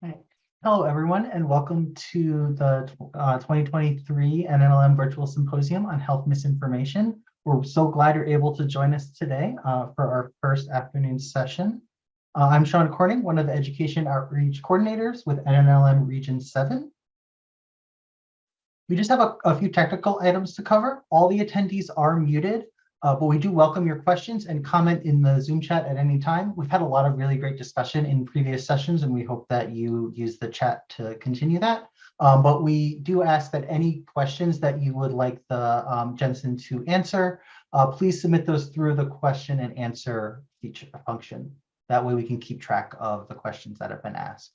Right. Hello, everyone, and welcome to the 2023 NLM Virtual Symposium on Health Misinformation. We're so glad you're able to join us today for our first afternoon session. I'm Sean Corning, one of the Education Outreach Coordinators with NLM Region 7. We just have a few technical items to cover. All the attendees are muted, but we do welcome your questions and comment in the Zoom chat at any time. We've had a lot of really great discussion in previous sessions, and we hope that you use the chat to continue that. But we do ask that any questions that you would like the Jensen to answer, please submit those through the question and answer feature function. That way we can keep track of the questions that have been asked.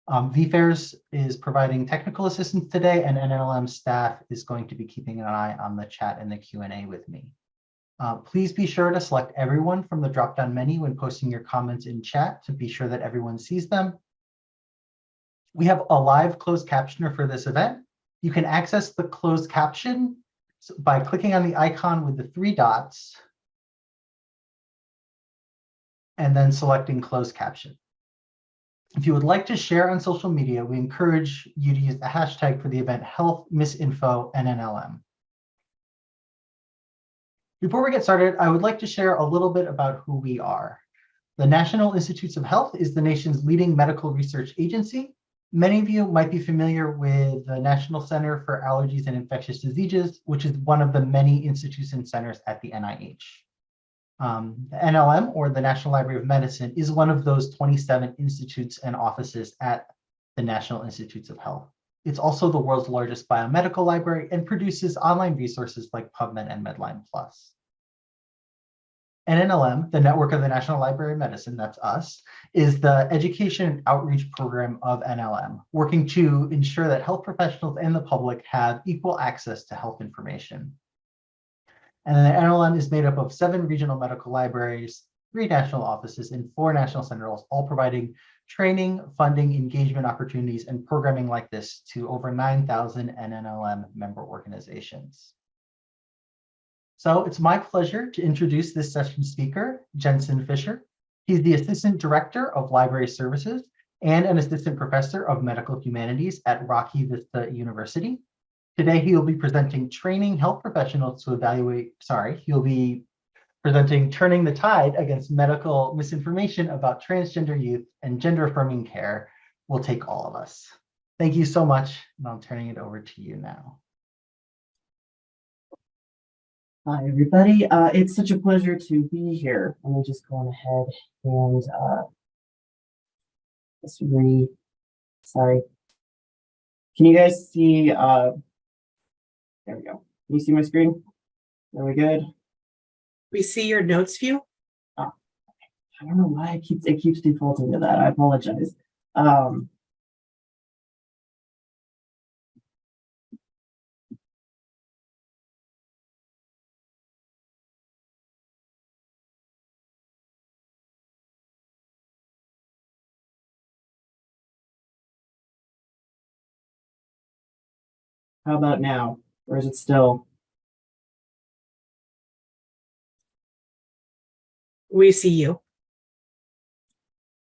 VFairs is providing technical assistance today, and NLM staff is going to be keeping an eye on the chat and the Q&A with me. Please be sure to select everyone from the drop-down menu when posting your comments in chat to be sure that everyone sees them. We have a live closed captioner for this event. You can access the closed caption by clicking on the icon with the 3 dots and then selecting closed caption. If you would like to share on social media, we encourage you to use the hashtag for the event #HealthMisinfoNNLM. Before we get started, I would like to share a little bit about who we are. The National Institutes of Health is the nation's leading medical research agency. Many of you might be familiar with the National Center for Allergies and Infectious Diseases, which is one of the many institutes and centers at the NIH. The NLM, or the National Library of Medicine, is one of those 27 institutes and offices at the National Institutes of Health. It's also the world's largest biomedical library and produces online resources like PubMed and Medline Plus. NLM, the network of the National Library of Medicine, that's us, is the education and outreach program of NLM, working to ensure that health professionals and the public have equal access to health information. And the NLM is made up of 7 regional medical libraries, 3 national offices, and 4 national centers, all providing training, funding, engagement opportunities, and programming like this to over 9,000 NLM member organizations. So it's my pleasure to introduce this session speaker, Jensen Fisher. He's the Assistant Director of Library Services and an Assistant Professor of Medical Humanities at Rocky Vista University. Today, he will be presenting training health professionals to evaluate, he'll be presenting Turning the Tide Against Medical Misinformation About Transgender Youth and Gender Affirming Care Will Take All of Us. Thank you so much, and I'm turning it over to you now. Hi, everybody. It's such a pleasure to be here. Let me just go on ahead and sorry. Can you guys see, there we go. Can you see my screen? Are we good? We see your notes view. Oh, okay. I don't know why it keeps defaulting to that. I apologize. How about now? Or is it still? We see you.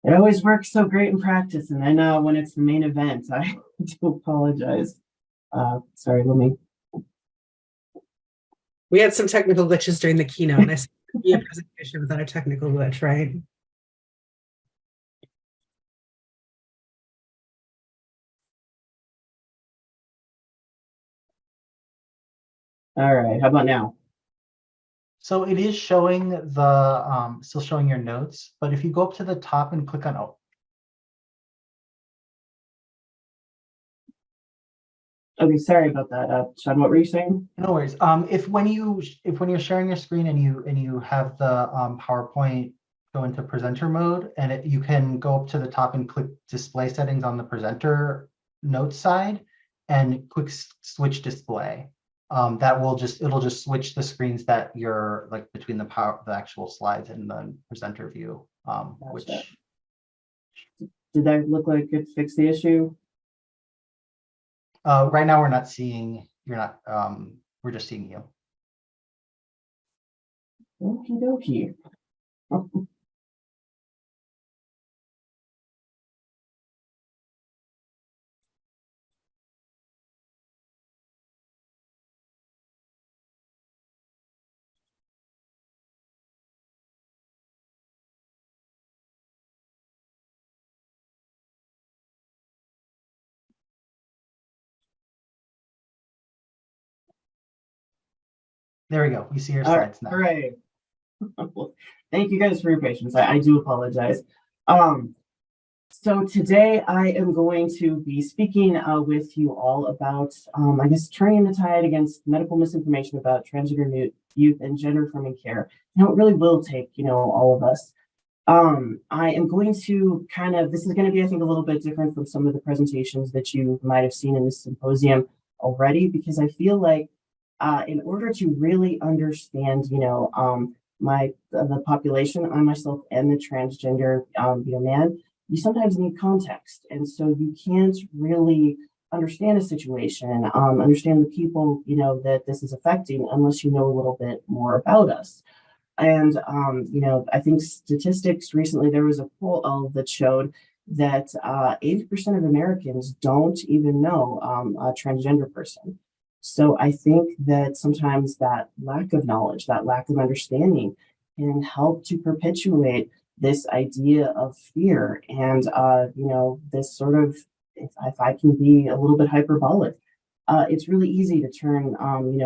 It always works so great in practice, and then when it's the main event, I do apologize. Sorry, let me. We had some technical glitches during the keynote, and I said it would be a presentation without a technical glitch, right? All right, how about now? So it is showing the, still showing your notes, but if you go up to the top and click on, Okay, sorry about that. Sean, what were you saying? No worries. If when you're sharing your screen and you have the PowerPoint go into presenter mode, and you can go up to the top and click display settings on the presenter notes side and click switch display. It'll just switch the screens that you're like between the actual slides and the presenter view. Which did that look like it fixed the issue? Right now we're not seeing, we're just seeing you. Okie dokie. There we go. We see your All right, slides now. hooray. Well, thank you guys for your patience. I do apologize. So today I am going to be speaking with you all about, I guess, turning the tide against medical misinformation about transgender youth and gender affirming care. Now it really will take, all of us. I am going to this is going to be, I think, a little bit different from some of the presentations that you might have seen in this symposium already, because I feel like in order to really understand, the population, I myself am the transgender, man, you sometimes need context. And so you can't really understand a situation, understand the people, that this is affecting unless you know a little bit more about us. And, I think statistics recently, there was a poll that showed that 80% of Americans don't even know a transgender person. So I think that sometimes that lack of knowledge, that lack of understanding can help to perpetuate this idea of fear and, this sort of, if I can be a little bit hyperbolic, it's really easy to turn,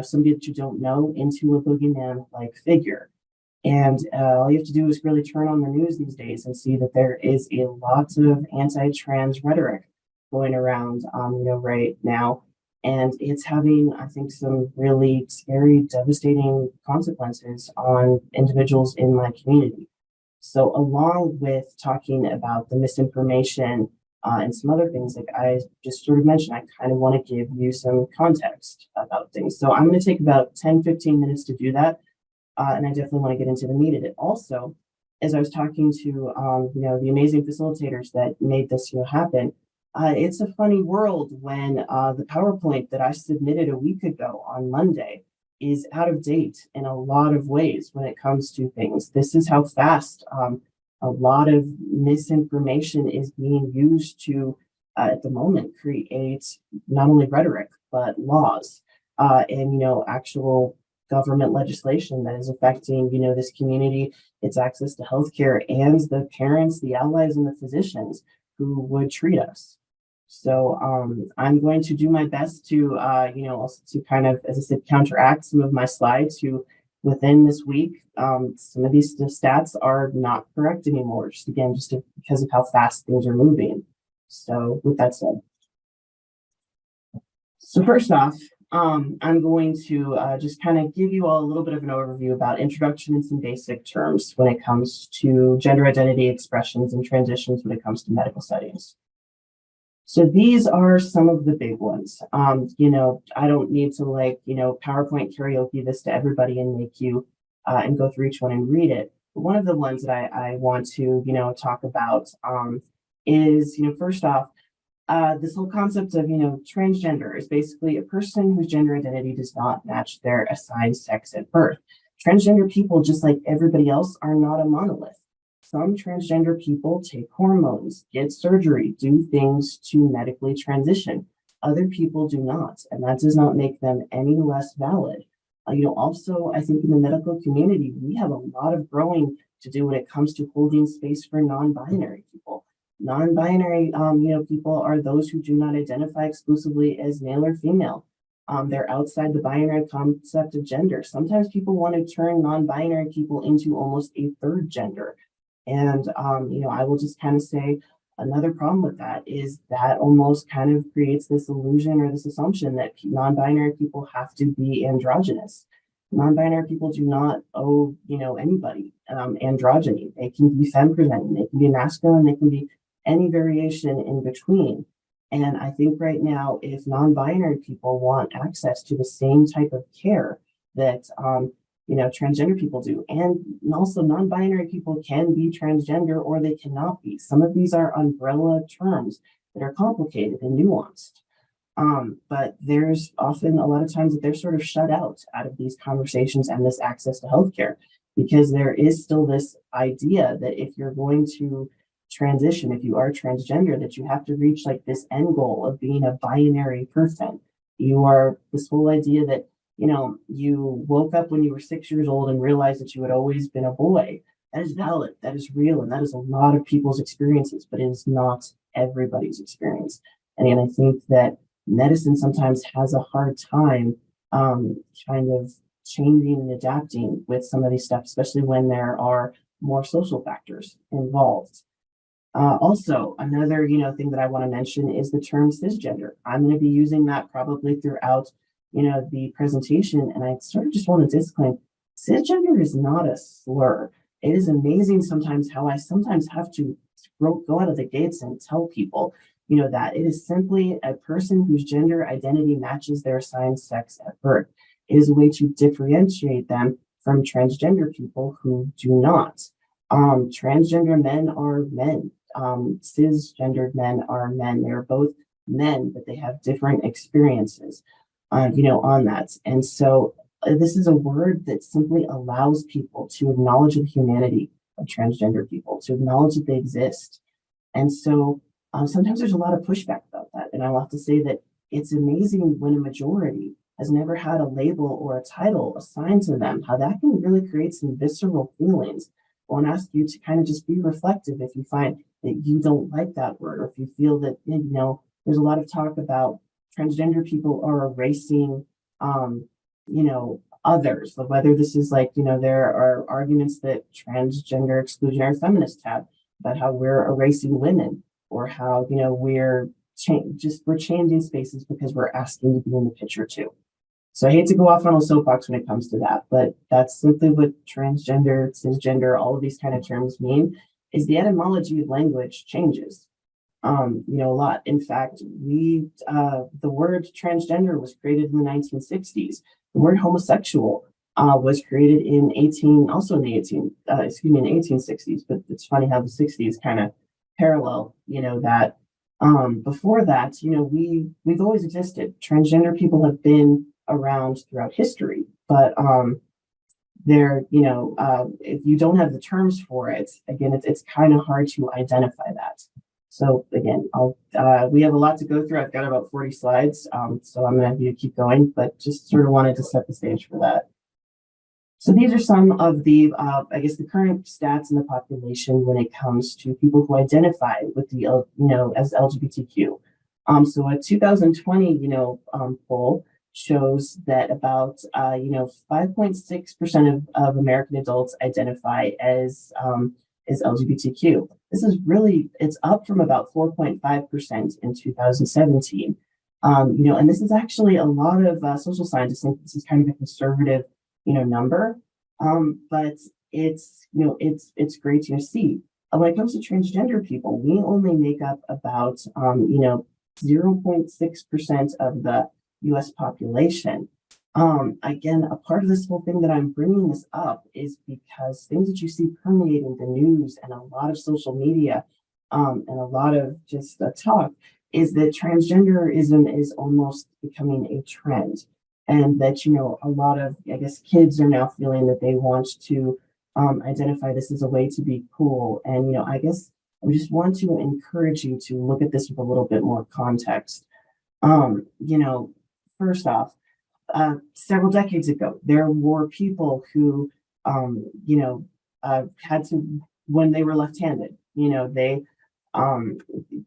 somebody that you don't know into a boogeyman-like figure. And all you have to do is really turn on the news these days and see that there is a lot of anti-trans rhetoric going around, right now. And it's having, I think, some really scary, devastating consequences on individuals in my community. So along with talking about the misinformation and some other things, like I just sort of mentioned, I kind of want to give you some context about things. So I'm going to take about 10, 15 minutes to do that. And I definitely want to get into the meat of it. Also, as I was talking to, the amazing facilitators that made this, happen, it's a funny world when the PowerPoint that I submitted a week ago on Monday is out of date in a lot of ways when it comes to things. This is how fast a lot of misinformation is being used to, at the moment, create not only rhetoric, but laws and, actual government legislation that is affecting, this community, its access to healthcare, and the parents, the allies, and the physicians who would treat us. So I'm going to do my best to, also to kind of, as I said, counteract some of my slides to within this week. Some of these stats are not correct anymore, just because of how fast things are moving. So with that said, so first off, I'm going to just kind of give you all a little bit of an overview about introduction in some basic terms when it comes to gender identity expressions and transitions when it comes to medical settings. So these are some of the big ones. I don't need to PowerPoint karaoke this to everybody and make you and go through each one and read it. But one of the ones that I want to, talk about is, first off, this whole concept of, transgender is basically a person whose gender identity does not match their assigned sex at birth. Transgender people, just like everybody else, are not a monolith. Some transgender people take hormones, get surgery, do things to medically transition. Other people do not, and that does not make them any less valid. Also, I think in the medical community, we have a lot of growing to do when it comes to holding space for non-binary people. Non-binary, people are those who do not identify exclusively as male or female. They're outside the binary concept of gender. Sometimes people want to turn non-binary people into almost a third gender. And, I will just kind of say another problem with that is that almost kind of creates this illusion or this assumption that non-binary people have to be androgynous. Non-binary people do not owe, anybody androgyny. They can be femme-presenting, they can be masculine, they can be any variation in between. And I think right now, if non-binary people want access to the same type of care that, transgender people do, and also non-binary people can be transgender or they cannot be. Some of these are umbrella terms that are complicated and nuanced. But there's often a lot of times that they're sort of shut out of these conversations and this access to healthcare, because there is still this idea that if you're going to transition, if you are transgender, that you have to reach like this end goal of being a binary person. You are this whole idea that, you woke up when you were 6 years old and realized that you had always been a boy. That is valid, that is real, and that is a lot of people's experiences, but it is not everybody's experience. And I think that medicine sometimes has a hard time kind of changing and adapting with some of these stuff, especially when there are more social factors involved. Also, another thing that I want to mention is the term cisgender. I'm going to be using that probably throughout the presentation, and I sort of just want to disclaim cisgender is not a slur. It is amazing sometimes how I sometimes have to go out of the gates and tell people that it is simply a person whose gender identity matches their assigned sex at birth. It is a way to differentiate them from transgender people who do not. Transgender men are men. Cisgendered men are men. They're both men, but they have different experiences, on that. And so this is a word that simply allows people to acknowledge the humanity of transgender people, to acknowledge that they exist. And so sometimes there's a lot of pushback about that. And I'll have to say that it's amazing when a majority has never had a label or a title assigned to them, how that can really create some visceral feelings. I want to ask you to kind of just be reflective if you find that you don't like that word, or if you feel that, there's a lot of talk about transgender people are erasing, others, but whether this is there are arguments that transgender exclusionary feminists have about how we're erasing women, or how, we're changing spaces because we're asking to be in the picture too. So I hate to go off on a soapbox when it comes to that, but that's simply what transgender, cisgender, all of these kind of terms mean, is the etymology of language changes, a lot. In fact, the word transgender was created in the 1960s. The word homosexual was created in the 1860s, but it's funny how the 60s kind of parallel, that. Before that, we've always existed. Transgender people have been around throughout history, but if you don't have the terms for it, again, it's kind of hard to identify that. So again, we have a lot to go through. I've got about 40 slides, so I'm going to have you keep going, but just sort of wanted to set the stage for that. So these are some of the, the current stats in the population when it comes to people who identify with the, as LGBTQ. So a 2020, poll shows that about, 5.6% of American adults identify as LGBTQ. This is really, it's up from about 4.5% in 2017. And this is actually a lot of social scientists think this is kind of a conservative, number, but it's great to see. When it comes to transgender people, we only make up about 0.6% of the U.S. population. Again, a part of this whole thing that I'm bringing this up is because things that you see permeating the news and a lot of social media, and a lot of just talk, is that transgenderism is almost becoming a trend. And that, a lot of, kids are now feeling that they want to identify this as a way to be cool. And, I just want to encourage you to look at this with a little bit more context. First off, several decades ago, there were people who, had to, when they were left-handed, they,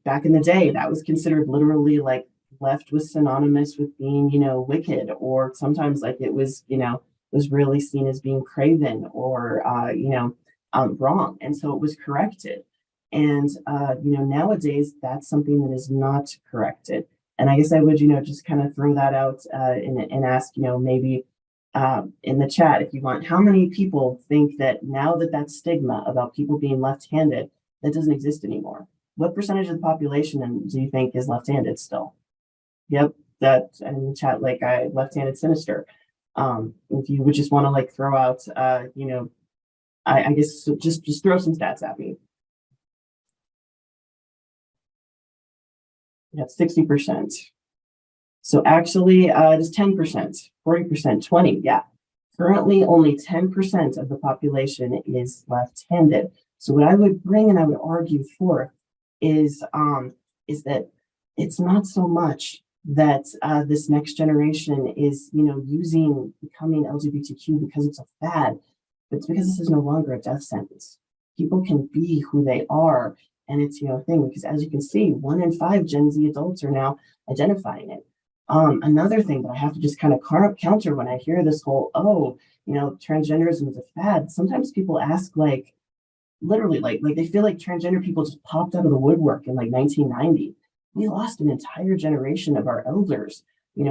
back in the day, that was considered literally like left was synonymous with being, wicked, or sometimes it was, was really seen as being craven or, wrong. And so it was corrected. And, nowadays that's something that is not corrected. And I guess I would, just kind of throw that out and ask, maybe in the chat, if you want, how many people think that now that stigma about people being left-handed, that doesn't exist anymore? What percentage of the population do you think is left-handed still? Yep, that in the chat, left-handed sinister. If you would just want to throw out, I guess just throw some stats at me. Yeah, 60%. So actually, it is 10%, 40%, 20%. Yeah, currently only 10% of the population is left-handed. So what I would bring and I would argue for is that it's not so much that this next generation is, becoming LGBTQ because it's a fad, but it's because this is no longer a death sentence. People can be who they are, and it's, a thing, because as you can see, 1 in 5 Gen Z adults are now identifying it. Another thing that I have to just kind of counter when I hear this whole, oh, transgenderism is a fad. Sometimes people ask like, literally, like they feel like transgender people just popped out of the woodwork in like 1990. We lost an entire generation of our elders, in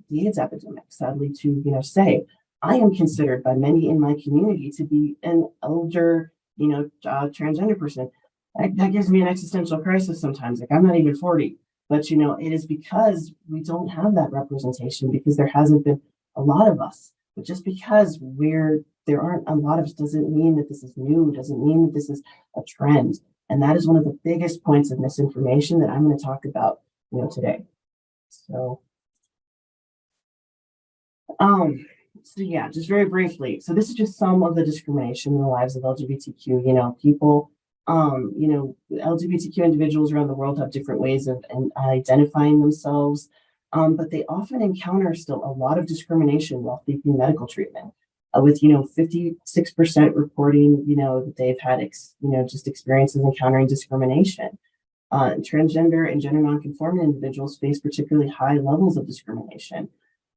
the AIDS epidemic. Sadly, to say, I am considered by many in my community to be an elder, transgender person. That gives me an existential crisis sometimes. Like I'm not even 40, but it is because we don't have that representation because there hasn't been a lot of us. But just because there aren't a lot of us doesn't mean that this is new, doesn't mean that this is a trend. And that is one of the biggest points of misinformation that I'm going to talk about, today. So yeah, just very briefly. So this is just some of the discrimination in the lives of LGBTQ, people. LGBTQ individuals around the world have different ways of identifying themselves, but they often encounter still a lot of discrimination while seeking medical treatment. With 56% reporting, that they've had just experiences encountering discrimination. Transgender and gender nonconforming individuals face particularly high levels of discrimination.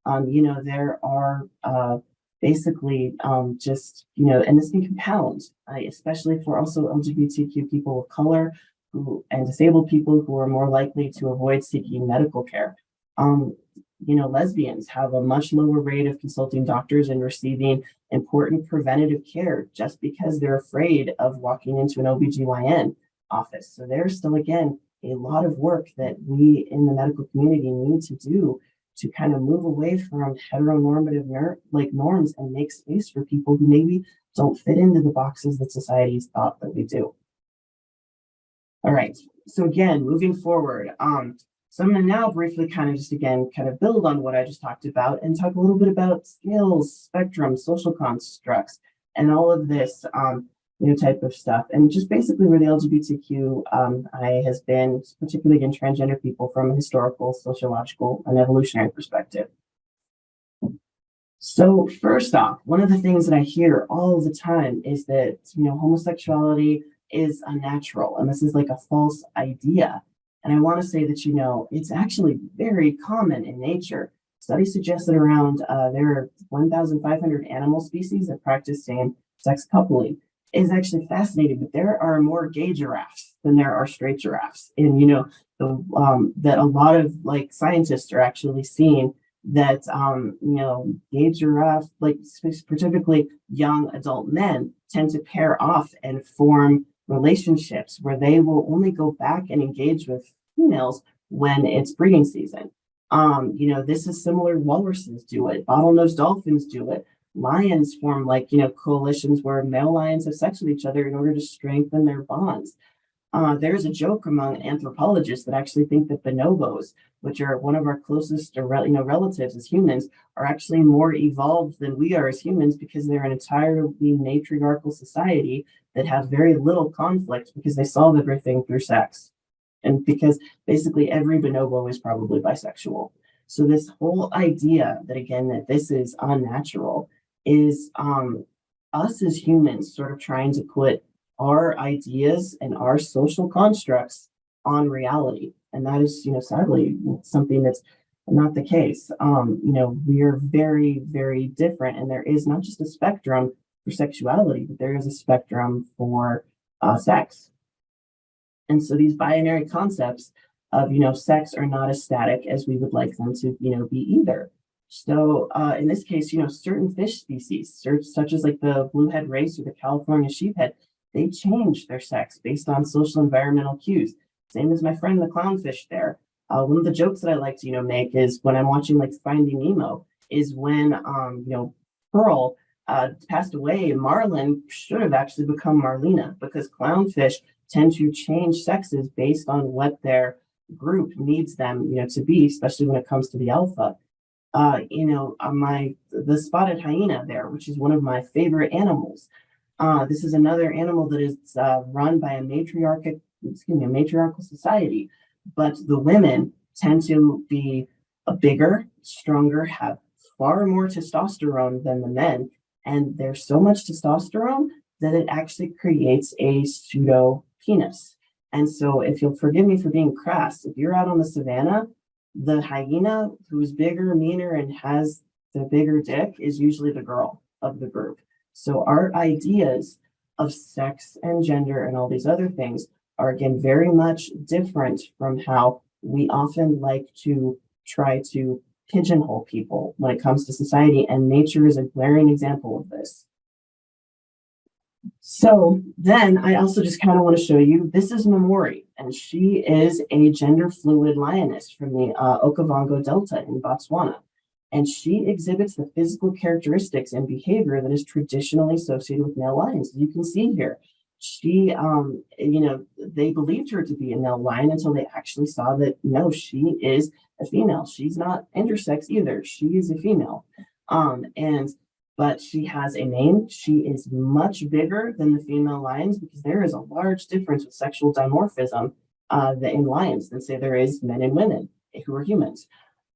There are basically and this can compound, especially for also LGBTQ people of color and disabled people who are more likely to avoid seeking medical care. Lesbians have a much lower rate of consulting doctors and receiving important preventative care just because they're afraid of walking into an OBGYN office. So there's still, again, a lot of work that we in the medical community need to do to kind of move away from heteronormative norms and make space for people who maybe don't fit into the boxes that society's thought that we do. All right, so again, moving forward, so I'm going to now briefly kind of build on what I just talked about and talk a little bit about skills, spectrum, social constructs, and all of this, type of stuff. And just basically where the LGBTQ has been, particularly in transgender people, from a historical, sociological, and evolutionary perspective. So first off, one of the things that I hear all the time is that, homosexuality is unnatural, and this is like a false idea. And I want to say that, it's actually very common in nature. Studies suggest that around there are 1,500 animal species that practice same-sex coupling. It is actually fascinating, but there are more gay giraffes than there are straight giraffes. And, that a lot of scientists are actually seeing that, gay giraffe, specifically young adult men, tend to pair off and form relationships where they will only go back and engage with females when it's breeding season. This is similar. Walruses do it. Bottlenose dolphins do it. Lions form coalitions where male lions have sex with each other in order to strengthen their bonds. There's a joke among anthropologists that actually think that bonobos, which are one of our closest relatives as humans, are actually more evolved than we are as humans because they're an entirely matriarchal society that have very little conflict because they solve everything through sex. And because basically every bonobo is probably bisexual. So this whole idea that, again, that this is unnatural is us as humans sort of trying to put our ideas and our social constructs on reality. And that is, sadly, something that's not the case. We are very, very different. And there is not just a spectrum for sexuality, but there is a spectrum for sex. And so these binary concepts of, sex are not as static as we would like them to, be either. So in this case, certain fish species, such as the bluehead race or the California sheephead, they change their sex based on social environmental cues. Same as my friend the clownfish there. One of the jokes that I like to, make is when I'm watching Finding Nemo, is when Pearl passed away, Marlin should have actually become Marlena because clownfish tend to change sexes based on what their group needs them, to be, especially when it comes to the alpha. The spotted hyena there, which is one of my favorite animals. This is another animal that is run by a matriarchal society, but the women tend to be bigger, stronger, have far more testosterone than the men, and there's so much testosterone that it actually creates a pseudo penis. And so, if you'll forgive me for being crass, if you're out on the savannah, the hyena who's bigger, meaner, and has the bigger dick is usually the girl of the group. So our ideas of sex and gender and all these other things are again very much different from how we often like to try to pigeonhole people when it comes to society, and nature is a glaring example of this. So then I also just kind of want to show you, this is Mamori, and she is a gender fluid lioness from the Okavango Delta in Botswana. And she exhibits the physical characteristics and behavior that is traditionally associated with male lions. You can see here, she, they believed her to be a male lion until they actually saw that, no, she is a female. She's not intersex either. She is a female. But she has a mane. She is much bigger than the female lions because there is a large difference with sexual dimorphism in lions than say there is men and women who are humans.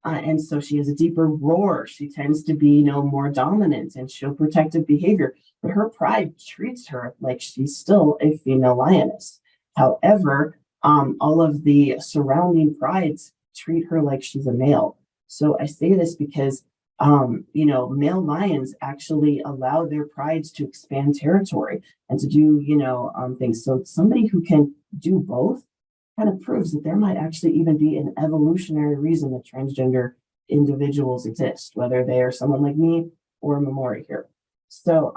And so she has a deeper roar. She tends to be, more dominant and show protective behavior, but her pride treats her like she's still a female lioness. However, all of the surrounding prides treat her like she's a male. So I say this because, male lions actually allow their prides to expand territory and to do, things. So somebody who can do both kind of proves that there might actually even be an evolutionary reason that transgender individuals exist, whether they are someone like me or a Mamori here. So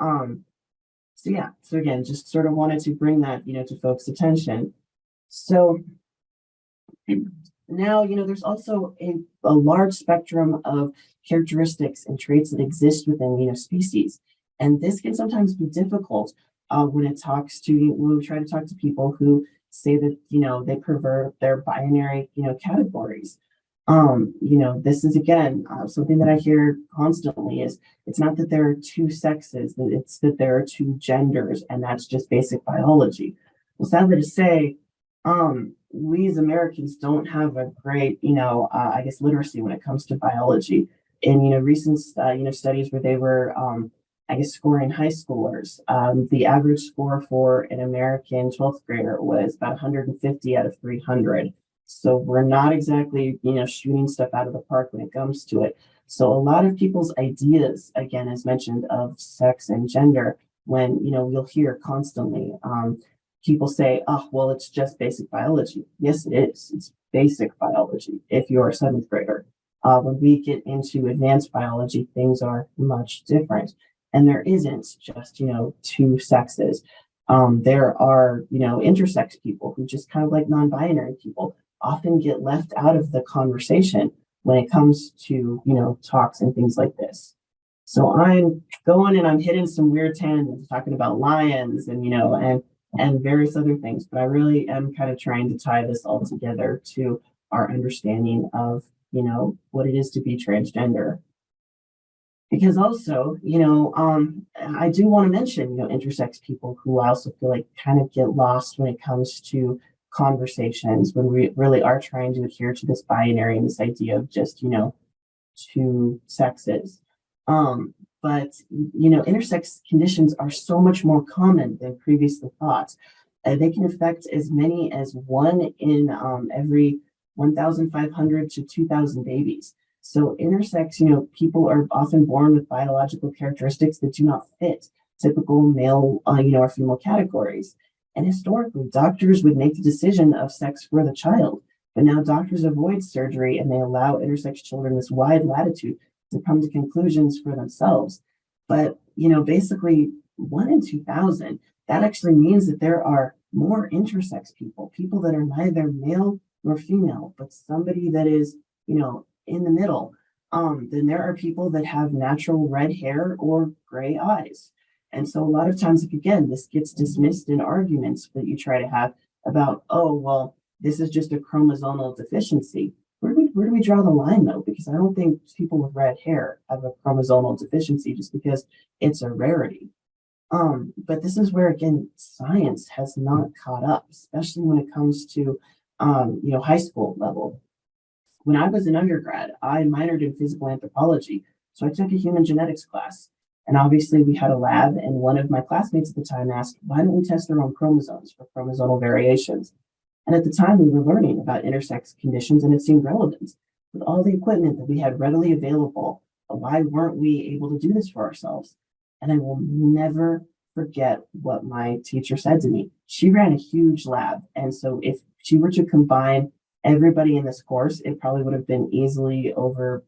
again, just sort of wanted to bring that, to folks' attention. So now, there's also a large spectrum of characteristics and traits that exist within, species. And this can sometimes be difficult when we try to talk to people who say that, they pervert their binary, categories. This is, again, something that I hear constantly is it's not that there are two sexes, that it's that there are two genders, and that's just basic biology. Well, sadly to say, we as Americans don't have a great, literacy when it comes to biology. In, recent, studies where they were, scoring high schoolers, the average score for an American 12th grader was about 150 out of 300. So we're not exactly, shooting stuff out of the park when it comes to it. So a lot of people's ideas, again, as mentioned, of sex and gender, when, you'll hear constantly, people say, oh, well, it's just basic biology. Yes, it is. It's basic biology if you're a 7th grader. When we get into advanced biology, things are much different. And there isn't just, two sexes. There are, intersex people who just kind of like non-binary people often get left out of the conversation when it comes to, talks and things like this. So I'm going and I'm hitting some weird tangents talking about lions and, and various other things, but I really am kind of trying to tie this all together to our understanding of, what it is to be transgender. Because also, I do want to mention, intersex people who I also feel like kind of get lost when it comes to conversations when we really are trying to adhere to this binary and this idea of just, two sexes. But, intersex conditions are so much more common than previously thought. They can affect as many as 1 in every 1,500 to 2,000 babies. So intersex, people are often born with biological characteristics that do not fit typical male, or female categories. And historically, doctors would make the decision of sex for the child, but now doctors avoid surgery and they allow intersex children this wide latitude to come to conclusions for themselves. But, basically 1 in 2,000, that actually means that there are more intersex people that are neither male nor female, but somebody that is, in the middle. Then there are people that have natural red hair or gray eyes. And so a lot of times, again, this gets dismissed in arguments that you try to have about, oh, well, this is just a chromosomal deficiency. Where do we draw the line, though? Because I don't think people with red hair have a chromosomal deficiency just because it's a rarity. But this is where, again, science has not caught up, especially when it comes to, high school level. When I was an undergrad, I minored in physical anthropology. So I took a human genetics class. And obviously we had a lab, and one of my classmates at the time asked, why don't we test our own chromosomes for chromosomal variations? And at the time we were learning about intersex conditions and it seemed relevant. with all the equipment that we had readily available, why weren't we able to do this for ourselves? And I will never forget what my teacher said to me. She ran a huge lab. And so if she were to combine everybody in this course, it probably would have been easily over,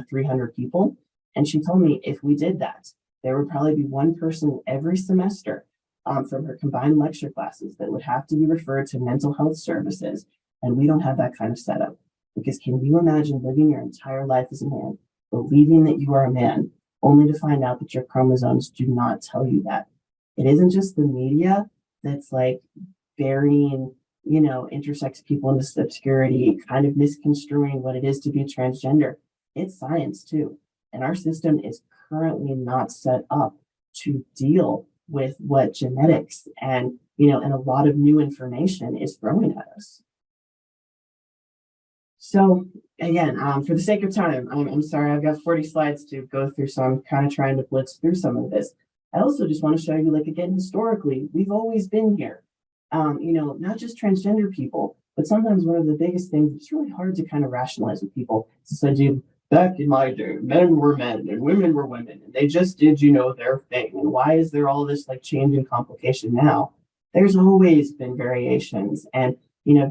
300 people. And she told me if we did that, there would probably be one person every semester from her combined lecture classes that would have to be referred to mental health services. And we don't have that kind of setup. Because can you imagine living your entire life as a man, believing that you are a man, only to find out that your chromosomes do not tell you that? It isn't just the media that's like burying, intersex people in this obscurity, kind of misconstruing what it is to be transgender. It's science too. And our system is currently not set up to deal with what genetics and, and a lot of new information is throwing at us. So again, for the sake of time, I'm sorry, I've got 40 slides to go through, so I'm kind of trying to blitz through some of this. I also just want to show you, like, again, historically, we've always been here. Not just transgender people, but sometimes one of the biggest things, it's really hard to kind of rationalize with people. It's this idea of, back in my day, men were men and women were women, and they just did, their thing. And why is there all this like change and complication now? There's always been variations and,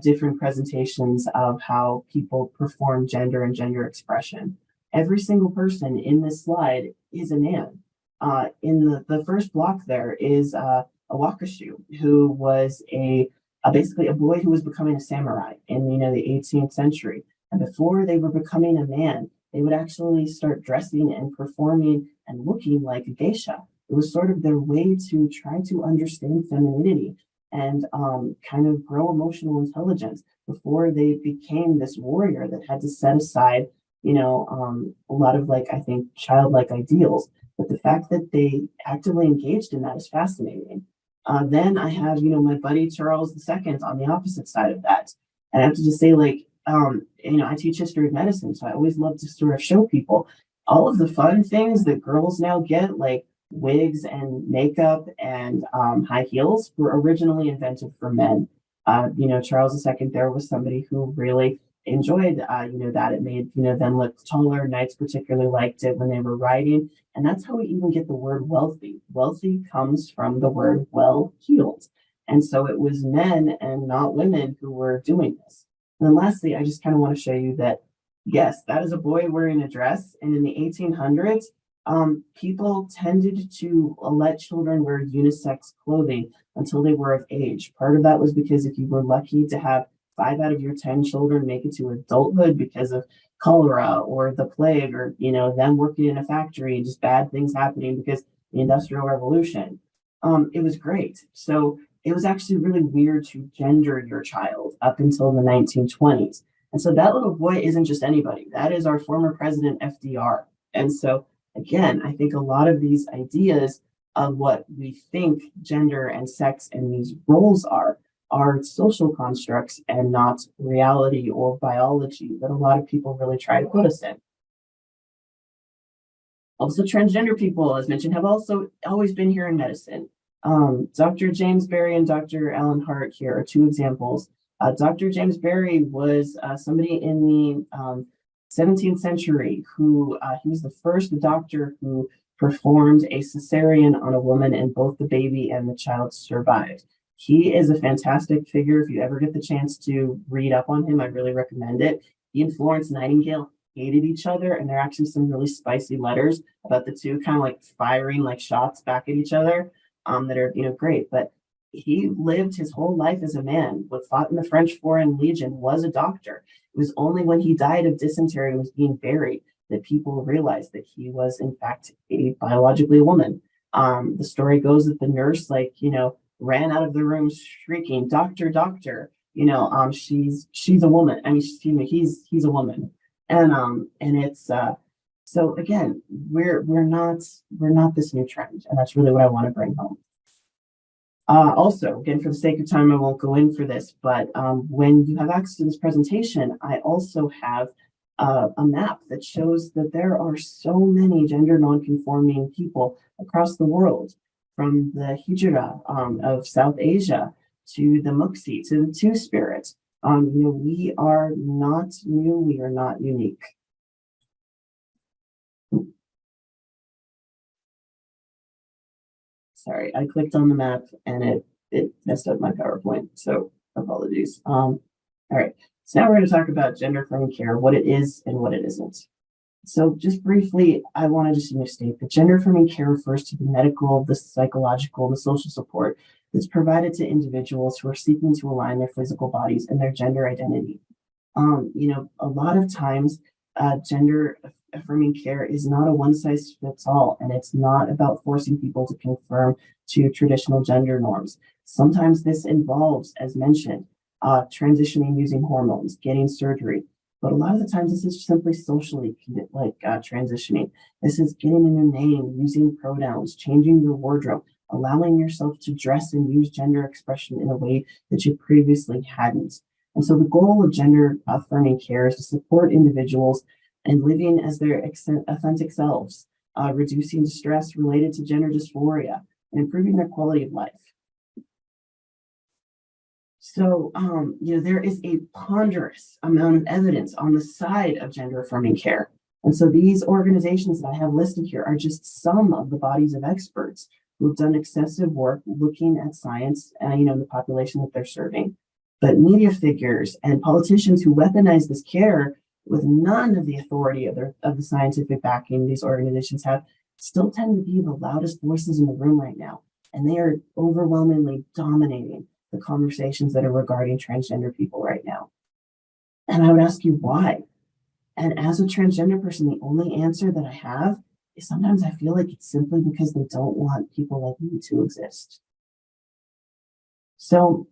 different presentations of how people perform gender and gender expression. Every single person in this slide is a man. In the first block there is a Wakashu, who was basically a boy who was becoming a samurai in the 18th century. And before they were becoming a man, they would actually start dressing and performing and looking like a geisha. It was sort of their way to try to understand femininity and kind of grow emotional intelligence before they became this warrior that had to set aside, a lot of I think childlike ideals. But the fact that they actively engaged in that is fascinating. Then I have, my buddy Charles II on the opposite side of that. And I have to just say, I teach history of medicine, so I always love to sort of show people all of the fun things that girls now get, like wigs and makeup and high heels, were originally invented for men. Charles II there was somebody who really enjoyed, that it made, them look taller. Knights particularly liked it when they were riding. And that's how we even get the word wealthy. Wealthy comes from the word well-heeled. And so it was men and not women who were doing this. And then lastly, I just kind of want to show you that, yes, that is a boy wearing a dress. And in the 1800s, people tended to let children wear unisex clothing until they were of age. Part of that was because if you were lucky to have 5 out of your 10 children make it to adulthood because of cholera or the plague or, them working in a factory and just bad things happening because the Industrial Revolution, it was great. So it was actually really weird to gender your child up until the 1920s. And so that little boy isn't just anybody. That is our former president, FDR. And so, again, I think a lot of these ideas of what we think gender and sex and these roles are social constructs and not reality or biology that a lot of people really try to put us in. Also, transgender people, as mentioned, have also always been here in medicine. Dr. James Berry and Dr. Alan Hart here are 2 examples. Dr. James Berry was somebody in the 17th century who he was the first doctor who performed a cesarean on a woman, and both the baby and the child survived. He is a fantastic figure. If you ever get the chance to read up on him, I really recommend it. He and Florence Nightingale hated each other, and there are actually some really spicy letters about the two kind of firing shots back at each other that are great. But he lived his whole life as a man, fought in the French Foreign Legion, was a doctor. It was only when he died of dysentery and was being buried that people realized that he was in fact biologically a woman. The story goes that the nurse ran out of the room shrieking, "Doctor, doctor!" She's a woman. I mean, excuse me, he's a woman, and it's so again, we're not this new trend, and that's really what I want to bring home. Also, again, for the sake of time, I won't go in for this, but when you have access to this presentation, I also have a map that shows that there are so many gender nonconforming people across the world, from the Hijra of South Asia to the Muxi to the Two-Spirit. We are not new, we are not unique. Sorry, I clicked on the map and it messed up my PowerPoint, so apologies. All right, so now we're going to talk about gender affirming care, what it is and what it isn't. So just briefly, I want to just state that gender affirming care refers to the medical, the psychological, the social support that's provided to individuals who are seeking to align their physical bodies and their gender identity. A lot of times, gender affirming care is not a one size fits all, and it's not about forcing people to conform to traditional gender norms. Sometimes this involves, as mentioned, transitioning using hormones, getting surgery. But a lot of the times, this is simply socially transitioning. This is getting a new name, using pronouns, changing your wardrobe, allowing yourself to dress and use gender expression in a way that you previously hadn't. And so the goal of gender affirming care is to support individuals in living as their authentic selves, reducing distress related to gender dysphoria, and improving their quality of life. So, there is a ponderous amount of evidence on the side of gender affirming care. And so these organizations that I have listed here are just some of the bodies of experts who have done excessive work looking at science and, the population that they're serving. But media figures and politicians who weaponize this care with none of the authority of the scientific backing these organizations have still tend to be the loudest voices in the room right now. And they are overwhelmingly dominating the conversations that are regarding transgender people right now. And I would ask you why. And as a transgender person, the only answer that I have is sometimes I feel like it's simply because they don't want people like me to exist. So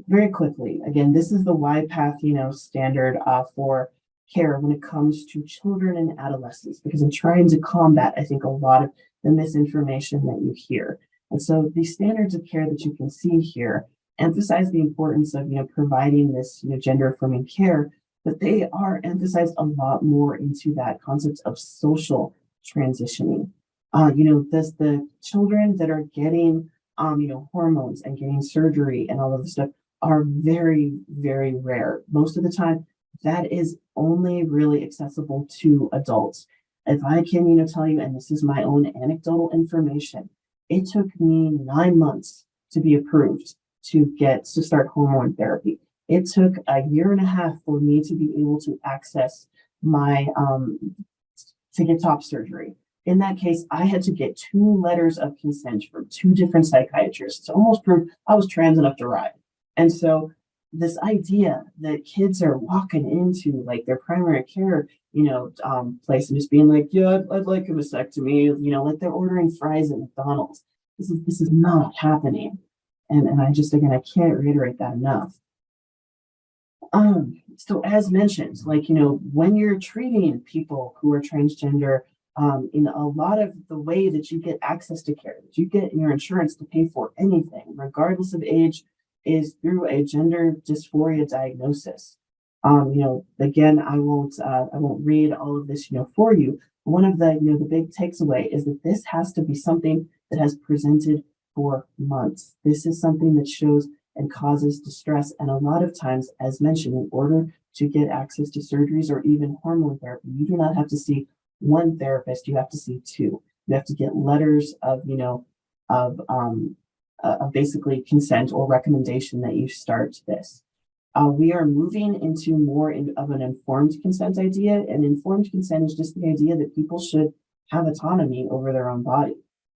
very quickly, again, this is the YPATH, standard for care when it comes to children and adolescents, because I'm trying to combat, I think, a lot of the misinformation that you hear. And so these standards of care that you can see here emphasize the importance of, providing this, gender affirming care, but they are emphasized a lot more into that concept of social transitioning. The children that are getting, hormones and getting surgery and all of this stuff are very, very rare. Most of the time, that is only really accessible to adults. If I can, tell you, and this is my own anecdotal information, it took me 9 months to be approved to start hormone therapy. It took a year and a half for me to be able to access my to get top surgery. In that case, I had to get 2 letters of consent from 2 different psychiatrists to almost prove I was trans enough to ride. And so this idea that kids are walking into like their primary care, place and just being like, yeah, I'd like a vasectomy, like they're ordering fries at McDonald's. This is not happening. And I just, again, I can't reiterate that enough. So as mentioned, when you're treating people who are transgender, in a lot of the way that you get access to care, that you get your insurance to pay for anything, regardless of age, is through a gender dysphoria diagnosis. Again, I won't read all of this, for you. One of the, the big takes away is that this has to be something that has presented for months. This is something that shows and causes distress. And a lot of times, as mentioned, in order to get access to surgeries or even hormone therapy, you do not have to see one therapist, you have to see 2. You have to get letters of, basically consent or recommendation that you start this. We are moving into more of an informed consent idea. And informed consent is just the idea that people should have autonomy over their own body.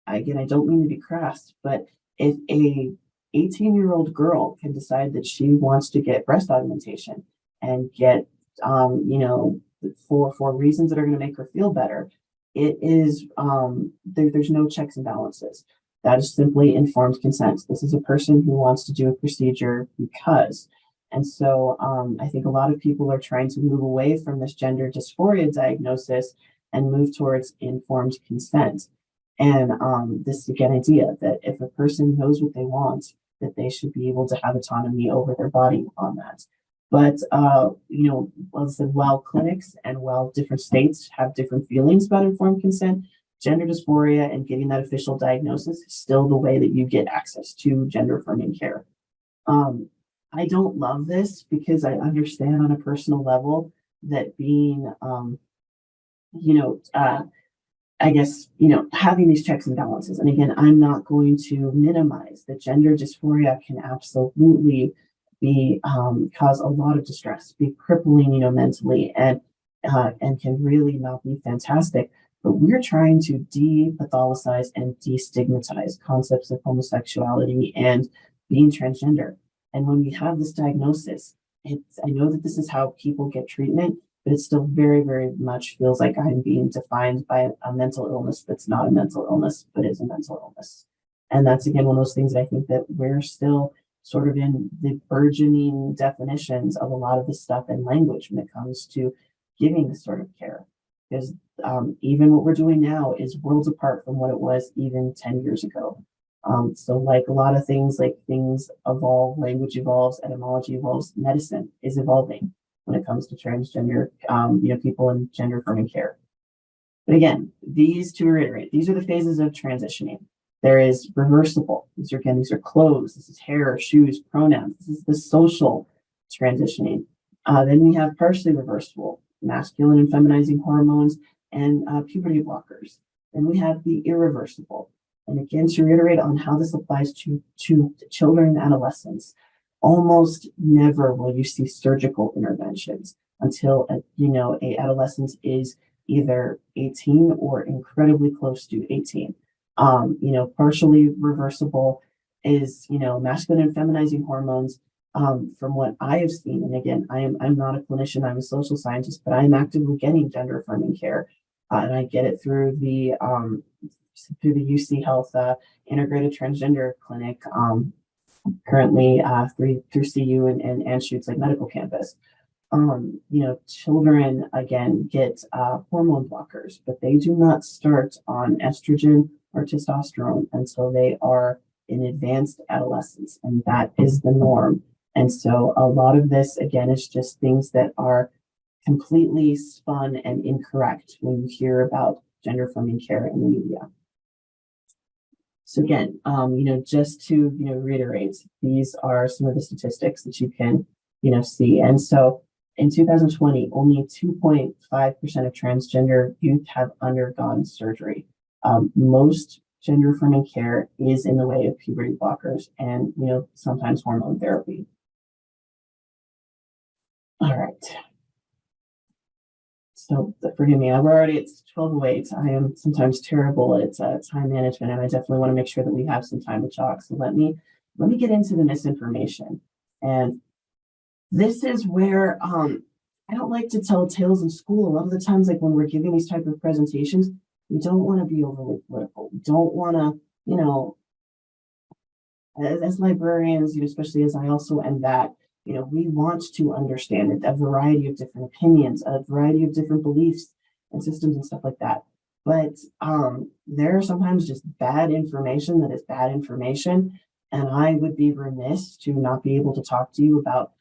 Again, I don't mean to be crass, but if a 18-year-old girl can decide that she wants to get breast augmentation and get, for reasons that are going to make her feel better, it is, there's no checks and balances. That is simply informed consent. This is a person who wants to do a procedure because. And so I think a lot of people are trying to move away from this gender dysphoria diagnosis and move towards informed consent. And this, again, idea that if a person knows what they want, that they should be able to have autonomy over their body on that. But, while clinics and while different states have different feelings about informed consent, gender dysphoria and getting that official diagnosis is still the way that you get access to gender affirming care. I don't love this because I understand on a personal level that being, you know, I guess, having these checks and balances. And again, I'm not going to minimize that gender dysphoria can absolutely be cause a lot of distress, be crippling, mentally, and can really not be fantastic. But we're trying to de-pathologize and destigmatize concepts of homosexuality and being transgender. And when we have this diagnosis, I know that this is how people get treatment, but it still very, very much feels like I'm being defined by a mental illness that's not a mental illness, but is a mental illness. And that's again one of those things that I think that we're still sort of in the burgeoning definitions of a lot of this stuff in language when it comes to giving this sort of care. Because even what we're doing now is worlds apart from what it was even 10 years ago. So like a lot of things, like things evolve, language evolves, etymology evolves, medicine is evolving when it comes to transgender, people in gender affirming care. But again, to reiterate, these are the phases of transitioning. There is reversible. These are clothes. This is hair, shoes, pronouns. This is the social transitioning. Then we have partially reversible, masculine and feminizing hormones and puberty blockers. Then we have the irreversible. And again, to reiterate on how this applies to children and adolescents, almost never will you see surgical interventions until a adolescent is either 18 or incredibly close to 18. Partially reversible is masculine and feminizing hormones. From what I have seen, and again, I'm not a clinician, I'm a social scientist, but I'm actively getting gender affirming care, and I get it through the UC Health Integrated Transgender Clinic. Currently through CU and Anschutz like medical campus. Children again get hormone blockers, but they do not start on estrogen or testosterone until they are in advanced adolescence, and that is the norm. And so a lot of this again is just things that are completely spun and incorrect when you hear about gender affirming care in the media. So again, just to reiterate, these are some of the statistics that you can see. And so in 2020, only 2.5% of transgender youth have undergone surgery. Most gender affirming care is in the way of puberty blockers and sometimes hormone therapy. All right. So forgive me, it's 12:08. I am sometimes terrible at time management, and I definitely want to make sure that we have some time to talk. So let me get into the misinformation. And this is where I don't like to tell tales in school. A lot of the times, like when we're giving these type of presentations, we don't want to be overly political. We don't want to, as librarians, especially as I also am that, we want to understand a variety of different opinions, a variety of different beliefs and systems and stuff like that. But there are sometimes just bad information that is bad information. And I would be remiss to not be able to talk to you about,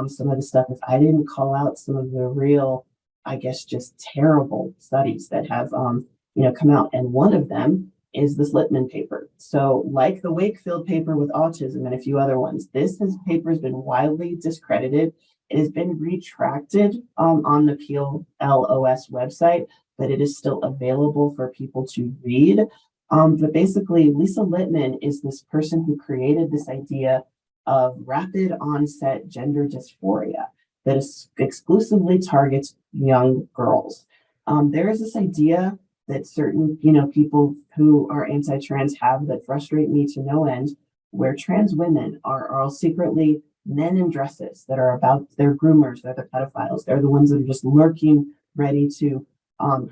some of the stuff if I didn't call out some of the real, I guess, just terrible studies that have, come out. And one of them is this Littman paper. So like the Wakefield paper with autism and a few other ones, paper has been widely discredited. It has been retracted on the PLOS website, but it is still available for people to read. But basically, Lisa Littman is this person who created this idea of rapid onset gender dysphoria that exclusively targets young girls. There is this idea that certain, people who are anti-trans have that frustrate me to no end, where trans women are all secretly men in dresses that are they're groomers, they're the pedophiles, they're the ones that are just lurking, ready to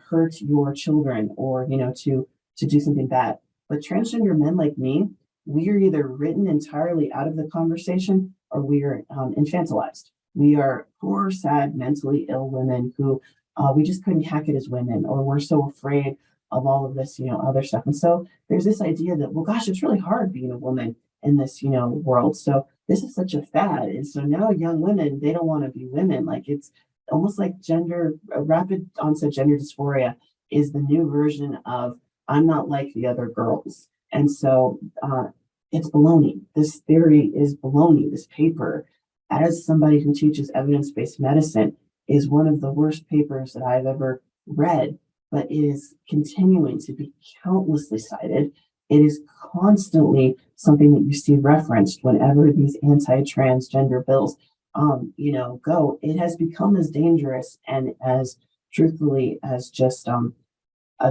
hurt your children or, to do something bad. But transgender men like me, we are either written entirely out of the conversation or we are infantilized. We are poor, sad, mentally ill women who we just couldn't hack it as women, or we're so afraid of all of this, other stuff. And so there's this idea that, well, gosh, it's really hard being a woman in this, world. So this is such a fad. And so now young women, they don't want to be women. Like it's almost like rapid onset gender dysphoria is the new version of I'm not like the other girls. And so it's baloney. This theory is baloney. This paper, as somebody who teaches evidence-based medicine, is one of the worst papers that I've ever read, but it is continuing to be countlessly cited. It is constantly something that you see referenced whenever these anti-transgender bills, go. It has become as dangerous and as truthfully as just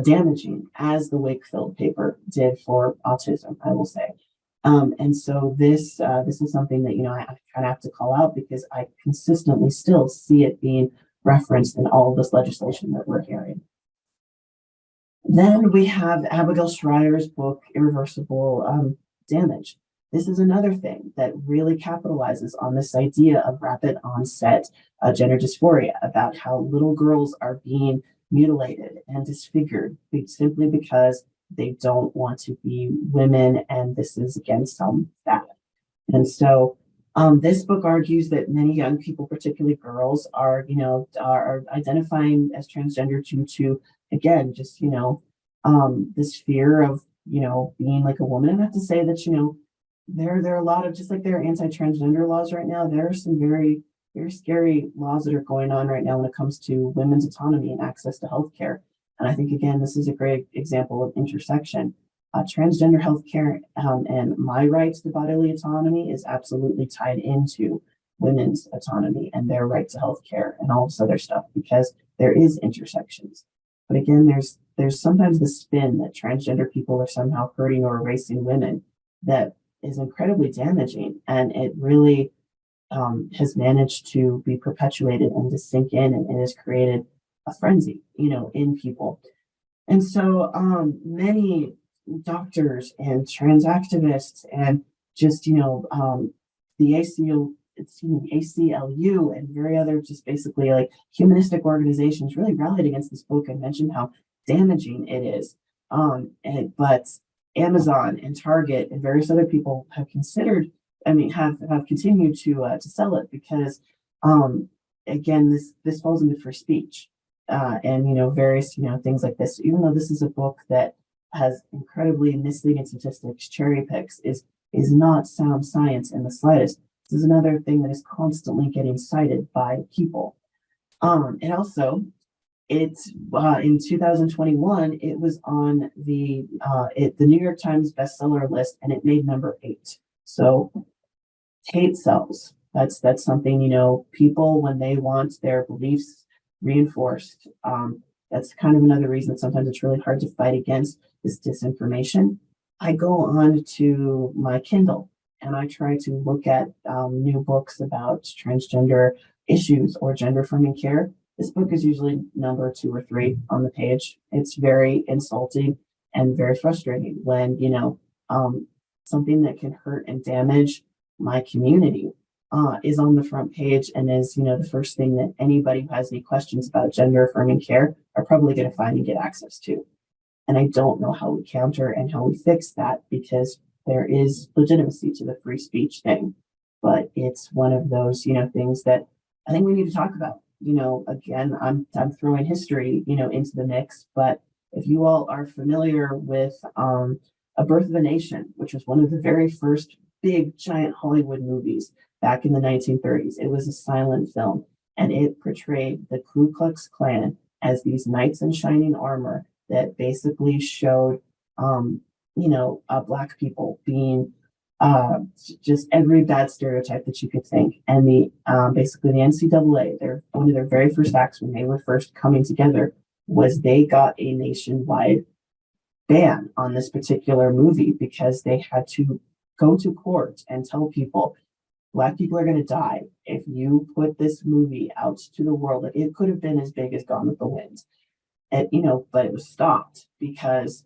damaging as the Wakefield paper did for autism, I will say. And so this is something that I kind of have to call out because I consistently still see it being referenced in all of this legislation that we're hearing. Then we have Abigail Schreier's book, Irreversible Damage. This is another thing that really capitalizes on this idea of rapid onset gender dysphoria, about how little girls are being mutilated and disfigured simply because they don't want to be women, and this is against that. And so this book argues that many young people, particularly girls, are identifying as transgender due to, again, just this fear of being like a woman. And I have to say that there are a lot of, just like there are anti-transgender laws right now, there are some very, very scary laws that are going on right now when it comes to women's autonomy and access to healthcare. And I think, again, this is a great example of intersection. Transgender healthcare and my rights to bodily autonomy is absolutely tied into women's autonomy and their right to healthcare and all this other stuff, because there is intersections. But again, there's sometimes the spin that transgender people are somehow hurting or erasing women that is incredibly damaging, and it really has managed to be perpetuated and to sink in, and has created a frenzy, in people. And so many doctors and trans activists and just, the ACLU and very other just basically like humanistic organizations really rallied against this book and mentioned how damaging it is. But Amazon and Target and various other people have considered, have continued to sell it because, again, this falls into free speech. And various things like this. Even though this is a book that has incredibly misleading statistics, cherry picks, is not sound science in the slightest. This is another thing that is constantly getting cited by people. And also, it's in 2021, it was on the New York Times bestseller list, and it made number 8. So hate sells. That's something people, when they want their beliefs reinforced. That's kind of another reason that sometimes it's really hard to fight against this disinformation. I go on to my Kindle and I try to look at new books about transgender issues or gender affirming care. This book is usually number 2 or 3 on the page. It's very insulting and very frustrating when something that can hurt and damage my community is on the front page, and is the first thing that anybody who has any questions about gender affirming care are probably going to find and get access to. And I don't know how we counter and how we fix that, because there is legitimacy to the free speech thing, but it's one of those things that I think we need to talk about. Again, I'm throwing history into the mix, but if you all are familiar with A Birth of a Nation, which was one of the very first big giant Hollywood movies back in the 1930s. It was a silent film, and it portrayed the Ku Klux Klan as these knights in shining armor that basically showed, Black people being just every bad stereotype that you could think. And basically the NCAA, one of their very first acts when they were first coming together was they got a nationwide ban on this particular movie because they had to go to court and tell people, Black people are going to die if you put this movie out to the world. It could have been as big as Gone with the Wind, and but it was stopped because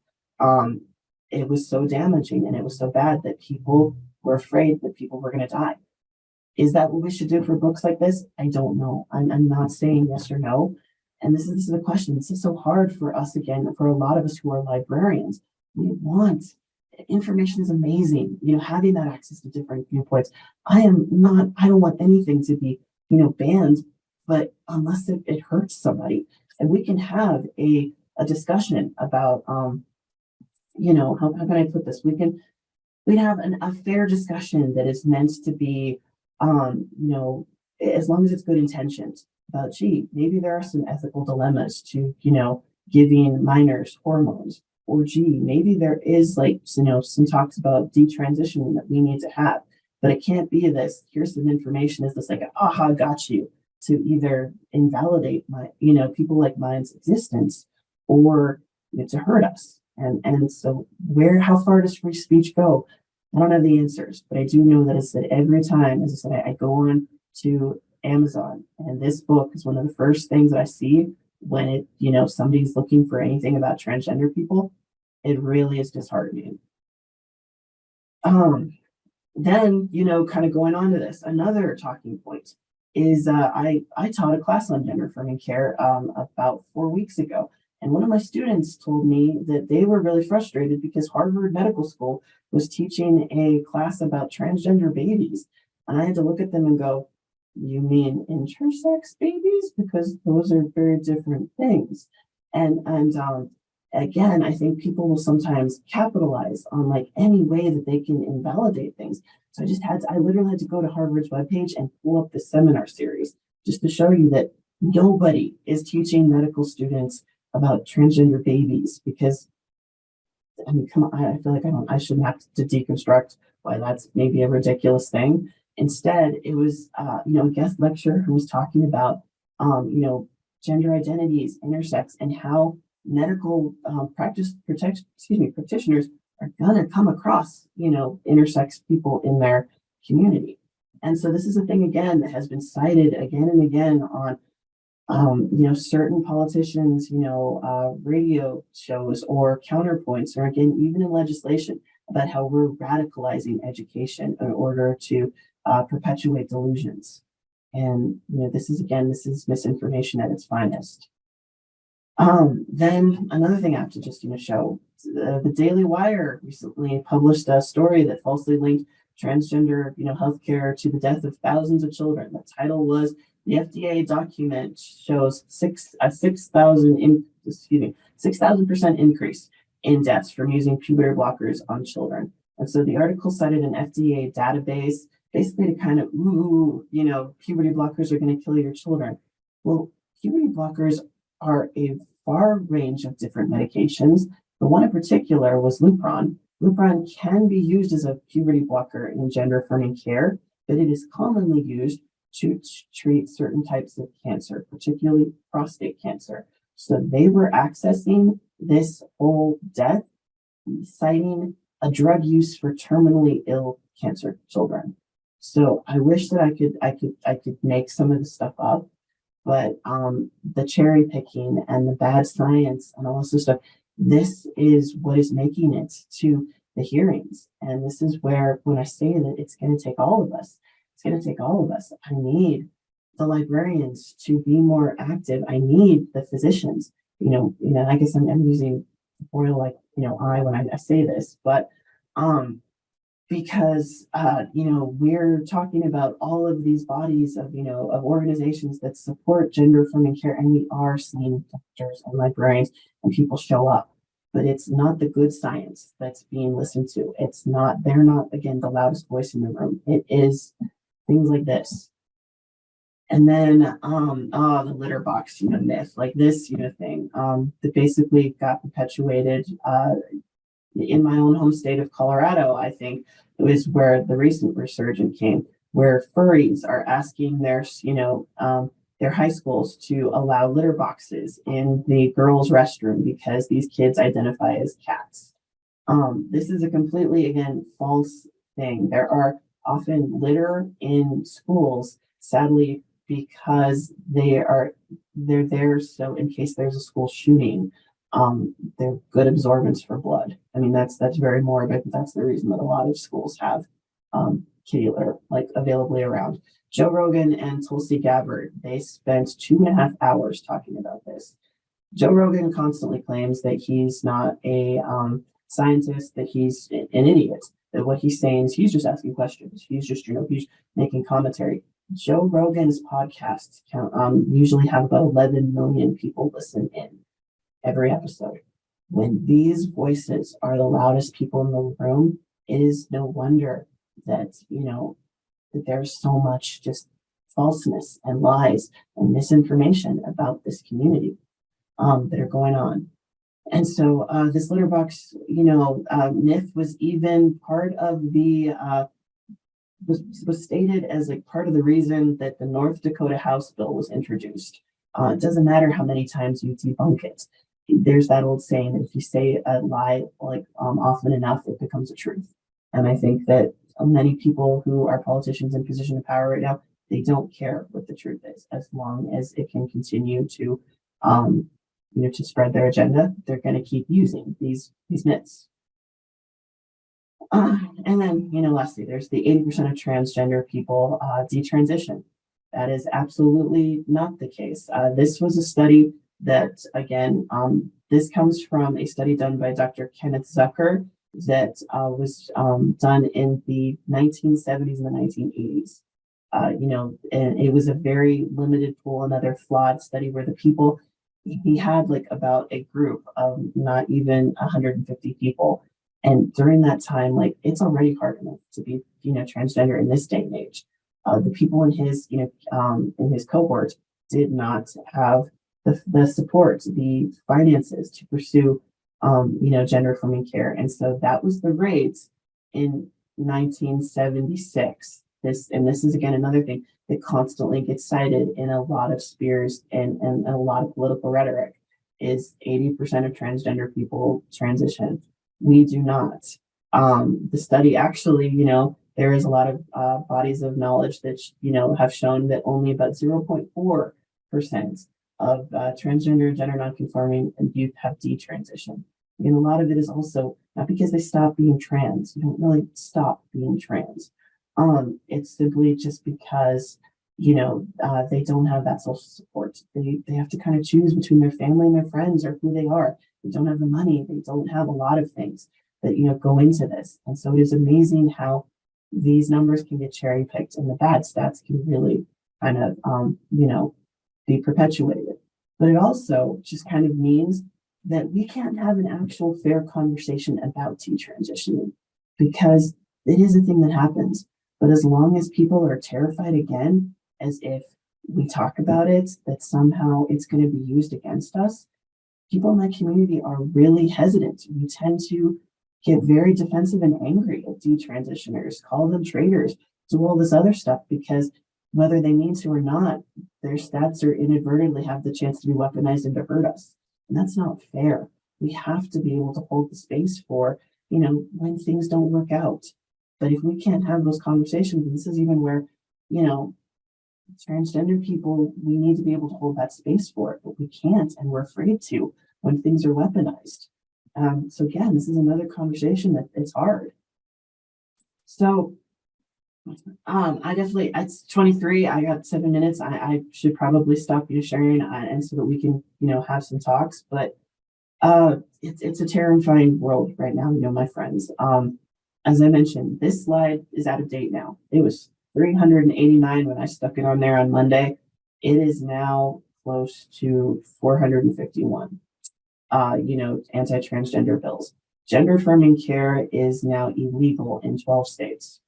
it was so damaging and it was so bad that people were afraid that people were going to die. Is that what we should do for books like this? I don't know. I'm not saying yes or no. And this is the question. This is so hard for us, again, for a lot of us who are librarians. We want information is amazing, having that access to different viewpoints. I don't want anything to be, banned, but unless it hurts somebody. And we can have a discussion about, how can I put this? We can we'd have a fair discussion that is meant to be, as long as it's good intentions about, gee, maybe there are some ethical dilemmas to, giving minors hormones, or gee, maybe there is some talks about detransitioning that we need to have, but it can't be this, here's some information, is this like an aha, got you, to either invalidate people like mine's existence, or to hurt us. And so how far does free speech go? I don't have the answers, but I do know that it's that every time, as I said, I go on to Amazon, and this book is one of the first things that I see when somebody's looking for anything about transgender people. It really is disheartening. Then, kind of going on to this, another talking point is I taught a class on gender affirming care about 4 weeks ago. And one of my students told me that they were really frustrated because Harvard Medical School was teaching a class about transgender babies. And I had to look at them and go, you mean intersex babies? Because those are very different things. And again, I think people will sometimes capitalize on like any way that they can invalidate things. So I literally had to go to Harvard's webpage and pull up the seminar series just to show you that nobody is teaching medical students about transgender babies, because I mean, come on, I feel like I shouldn't have to deconstruct why that's maybe a ridiculous thing. Instead, it was a guest lecturer who was talking about gender identities, intersex, and how medical practitioners are gonna come across intersex people in their community. And so this is a thing again that has been cited again and again on certain politicians, radio shows or counterpoints, or again, even in legislation, about how we're radicalizing education in order to perpetuate delusions. And, this is misinformation at its finest. Then another thing I have to just, show, the Daily Wire recently published a story that falsely linked transgender, healthcare to the death of thousands of children. The title was, the FDA document shows 6,000% increase in deaths from using puberty blockers on children. And so the article cited an FDA database basically to kind of, puberty blockers are going to kill your children. Well, puberty blockers are a far range of different medications. The one in particular was Lupron. Lupron can be used as a puberty blocker in gender affirming care, but it is commonly used to treat certain types of cancer, particularly prostate cancer. So they were accessing this whole death, citing a drug use for terminally ill cancer children. So I wish that I could make some of this stuff up, but the cherry picking and the bad science and all this stuff, this is what is making it to the hearings. And this is where, when I say that it's going to take all of us, it's going to take all of us. I need the librarians to be more active. I need the physicians. I guess I'm using royal I when I say this, but because we're talking about all of these bodies of of organizations that support gender affirming care, and we are seeing doctors and librarians and people show up, but it's not the good science that's being listened to. They're not again the loudest voice in the room. It is things like this. And then the litter box myth, like this thing that basically got perpetuated in my own home state of Colorado. I think it was where the recent resurgence came, where furries are asking their high schools to allow litter boxes in the girls' restroom because these kids identify as cats. This is a completely, again, false thing. There are often litter in schools, sadly, because they're there so in case there's a school shooting, they're good absorbents for blood. I mean, that's very morbid, but that's the reason that a lot of schools have kitty litter availably around. Joe Rogan and Tulsi Gabbard, they spent 2.5 hours talking about this. Joe Rogan constantly claims that he's not a scientist, that he's an idiot, that what he's saying is he's just asking questions. He's just, he's making commentary. Joe Rogan's podcasts usually have about 11 million people listen in every episode. When these voices are the loudest people in the room, it is no wonder that, that there's so much just falseness and lies and misinformation about this community that are going on. And so this litter box, myth was even part of the was stated as like part of the reason that the North Dakota House bill was introduced. It doesn't matter how many times you debunk it. There's that old saying that if you say a lie often enough, it becomes a truth. And I think that many people who are politicians in position of power right now, they don't care what the truth is, as long as it can continue to, to spread their agenda. They're going to keep using these myths. And then, lastly, there's the 80% of transgender people detransition. That is absolutely not the case. This was a study that, again, this comes from a study done by Dr. Kenneth Zucker that was done in the 1970s and the 1980s. And it was a very limited pool, another flawed study where the people, he had like about a group of not even 150 people. And during that time, like it's already hard enough to be, transgender in this day and age. The people in his, in his cohort did not have the support, the finances to pursue, gender affirming care. And so that was the rates in 1976. This is again another thing that constantly gets cited in a lot of spears and a lot of political rhetoric is 80% of transgender people transition. We do not. The study actually, there is a lot of bodies of knowledge that, have shown that only about 0.4% of transgender, gender nonconforming youth have detransition. And a lot of it is also not because they stop being trans. You don't really stop being trans. It's simply just because, they don't have that social support. They have to kind of choose between their family and their friends or who they are. They don't have the money. They don't have a lot of things that, go into this. And so it is amazing how these numbers can get cherry picked and the bad stats can really kind of, be perpetuated. But it also just kind of means that we can't have an actual fair conversation about detransitioning because it is a thing that happens. But as long as people are terrified again, as if we talk about it, that somehow it's going to be used against us, people in my community are really hesitant. We tend to get very defensive and angry at detransitioners, call them traitors, do all this other stuff because whether they mean to or not, their stats are inadvertently have the chance to be weaponized and to hurt us. And that's not fair. We have to be able to hold the space for, when things don't work out. But if we can't have those conversations, and this is even where, transgender people, we need to be able to hold that space for it, but we can't, and we're afraid to when things are weaponized. So again, this is another conversation that it's hard. So I definitely, it's 23, I got 7 minutes. I should probably stop sharing and so that we can, have some talks, but it's a terrifying world right now, my friends. As I mentioned, this slide is out of date now. It was 389 when I stuck it on there on Monday. It is now close to 451. Anti-transgender bills. Gender affirming care is now illegal in 12 states.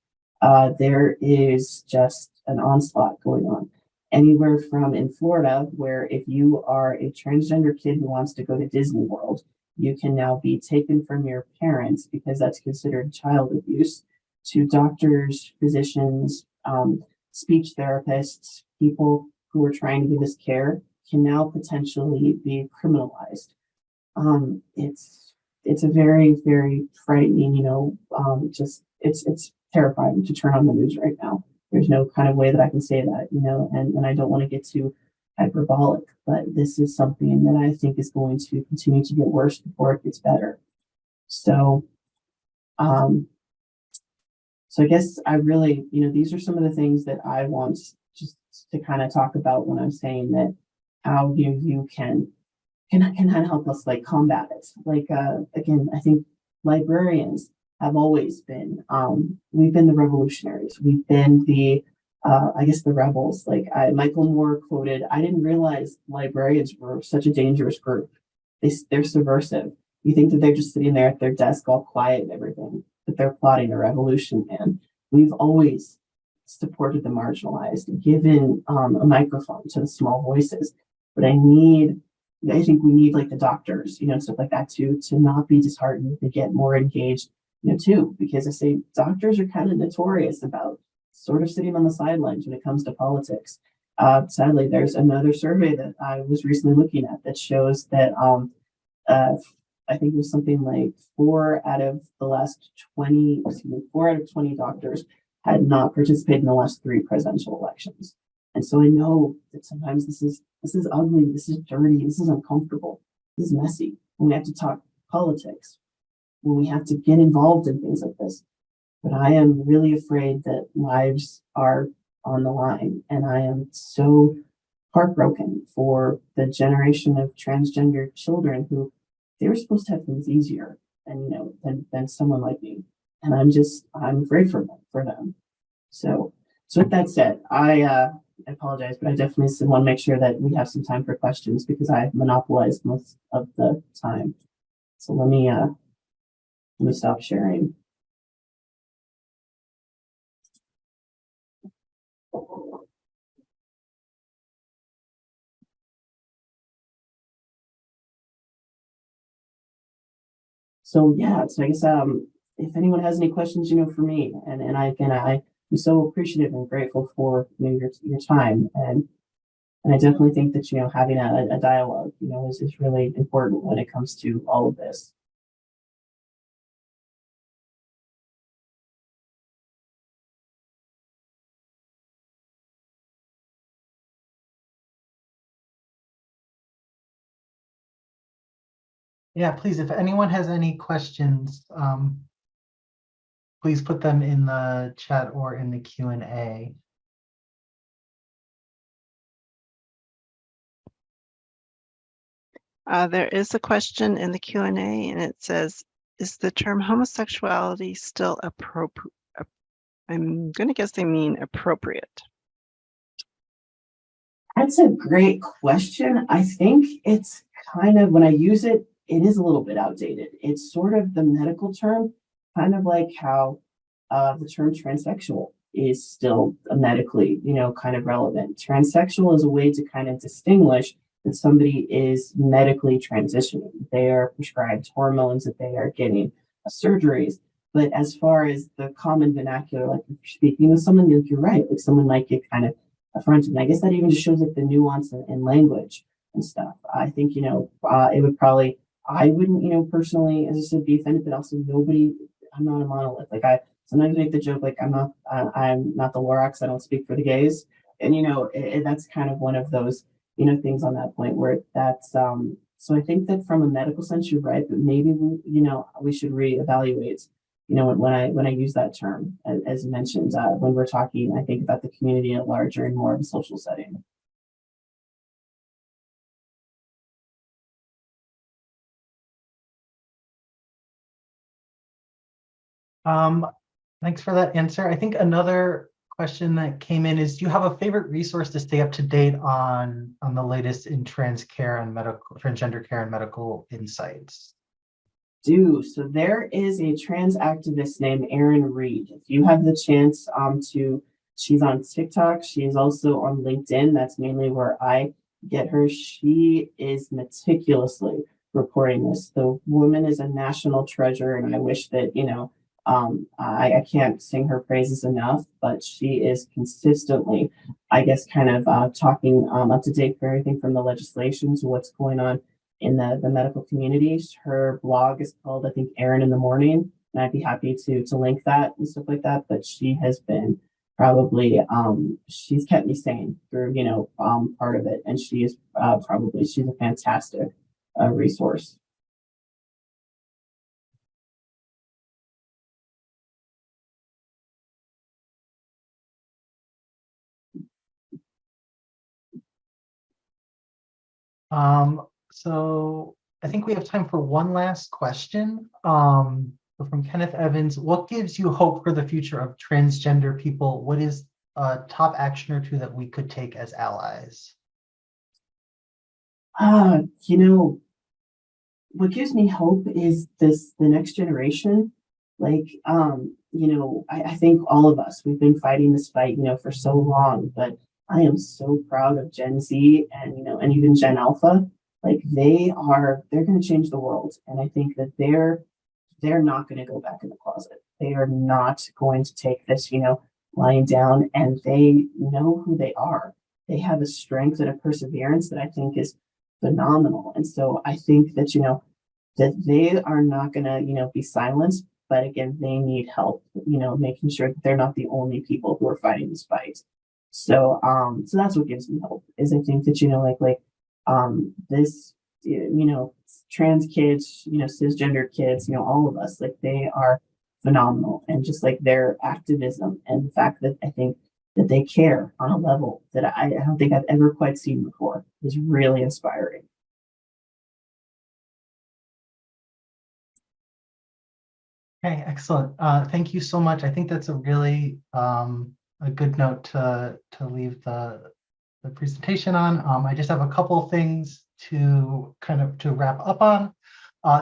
There is just an onslaught going on. Anywhere from in Florida, where if you are a transgender kid who wants to go to Disney World, you can now be taken from your parents because that's considered child abuse, to doctors, physicians, speech therapists, people who are trying to give us care can now potentially be criminalized. It's a very, very frightening, it's terrifying to turn on the news right now. There's no kind of way that I can say that, and I don't want to get too hyperbolic, but this is something that I think is going to continue to get worse before it gets better. So, I guess I really, these are some of the things that I want just to kind of talk about when I'm saying that how you can help us like combat it. Like, again, I think librarians have always been, we've been the revolutionaries. We've been the, the rebels. Like Michael Moore quoted, I didn't realize librarians were such a dangerous group. They're subversive. You think that they're just sitting there at their desk all quiet and everything. that they're plotting a revolution in. We've always supported the marginalized, given a microphone to the small voices. But I think we need like the doctors, stuff like that to not be disheartened, to get more engaged, too, because I say doctors are kind of notorious about sort of sitting on the sidelines when it comes to politics. Sadly, there's another survey that I was recently looking at that shows that I think it was something like 4 out of 20 doctors had not participated in the last 3 presidential elections. And so I know that sometimes this is ugly, this is dirty, this is uncomfortable, this is messy. When we have to talk politics, when we have to get involved in things like this. But I am really afraid that lives are on the line, and I am so heartbroken for the generation of transgender children who they were supposed to have things easier than someone like me. And I'm afraid for them. So with that said, I apologize, but I definitely want to make sure that we have some time for questions because I monopolized most of the time. So let me stop sharing. So yeah, so I guess if anyone has any questions, for me, and I'm so appreciative and grateful for your time, and I definitely think that having a dialogue, is really important when it comes to all of this. Yeah, please, if anyone has any questions, please put them in the chat or in the Q&A. There is a question in the Q&A, and it says, is the term homosexuality still appropriate? I'm going to guess they mean appropriate. That's a great question. I think it's kind of, when I use it, it is a little bit outdated. It's sort of the medical term, kind of like how the term transsexual is still medically, kind of relevant. Transsexual is a way to kind of distinguish that somebody is medically transitioning. They are prescribed hormones, that they are getting surgeries. But as far as the common vernacular, like if you're speaking with someone, you're right, like someone might get kind of affronted. And I guess that even just shows like the nuance in language and stuff. I think, it would probably, I wouldn't, personally, as I said, be offended, but also I'm not a monolith. Like I sometimes make the joke, like I'm not the Lorax, I don't speak for the gays. And, that's kind of one of those, things on that point where that's, so I think that from a medical sense, you're right, but maybe we should reevaluate, when I use that term, as you mentioned, when we're talking, I think about the community at large or in more of a social setting. Thanks for that answer. I think another question that came in is, do you have a favorite resource to stay up to date on the latest in transgender care and medical insights? So there is a trans activist named Erin Reed. If you have the chance she's on TikTok. She is also on LinkedIn. That's mainly where I get her. She is meticulously reporting this. The woman is a national treasure, and I wish that, I can't sing her praises enough, but she is consistently, I guess, kind of talking up to date for everything from the legislation to what's going on in the medical communities. Her blog is called, I think, Erin in the Morning, and I'd be happy to link that and stuff like that. But she has been probably, she's kept me sane through, part of it, and she is she's a fantastic resource. So I think we have time for one last question. From Kenneth Evans, what gives you hope for the future of transgender people? What is a top action or two that we could take as allies? What gives me hope is the next generation Like, I think all of us, we've been fighting this fight, for so long, but I am so proud of Gen Z and, and even Gen Alpha. Like they're going to change the world. And I think that they're not going to go back in the closet. They are not going to take this, lying down, and they know who they are. They have a strength and a perseverance that I think is phenomenal. And so I think that, that they are not going to, be silenced, but again, they need help, making sure that they're not the only people who are fighting this fight. So, so that's what gives me hope is I think that, this, trans kids, cisgender kids, all of us, like they are phenomenal. And just like their activism and the fact that I think that they care on a level that I don't think I've ever quite seen before is really inspiring. Okay, excellent. Thank you so much. I think that's a really a good note to leave the presentation on. I just have a couple things to to wrap up on.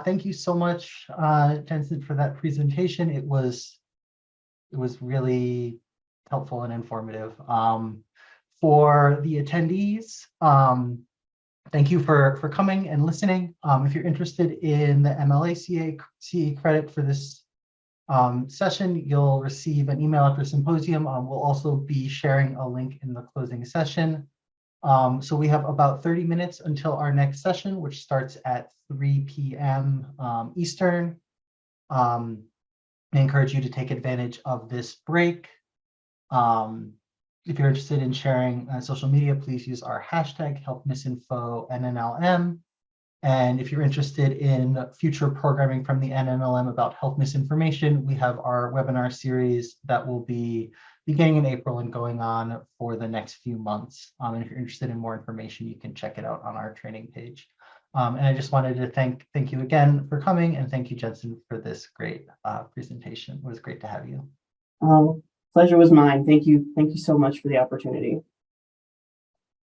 Thank you so much, Jensen, for that presentation. It was really helpful and informative. For the attendees, thank you for coming and listening. If you're interested in the MLA CA credit for this session, you'll receive an email after symposium. We'll also be sharing a link in the closing session. So we have about 30 minutes until our next session, which starts at 3 p.m. Eastern. I encourage you to take advantage of this break. If you're interested in sharing social media, please use our hashtag HealthMisinfo_NNLM. And if you're interested in future programming from the NNLM about health misinformation, we have our webinar series that will be beginning in April and going on for the next few months. And if you're interested in more information, you can check it out on our training page. And I just wanted to thank you again for coming, and thank you, Jensen, for this great presentation. It was great to have you. Pleasure was mine. Thank you so much for the opportunity.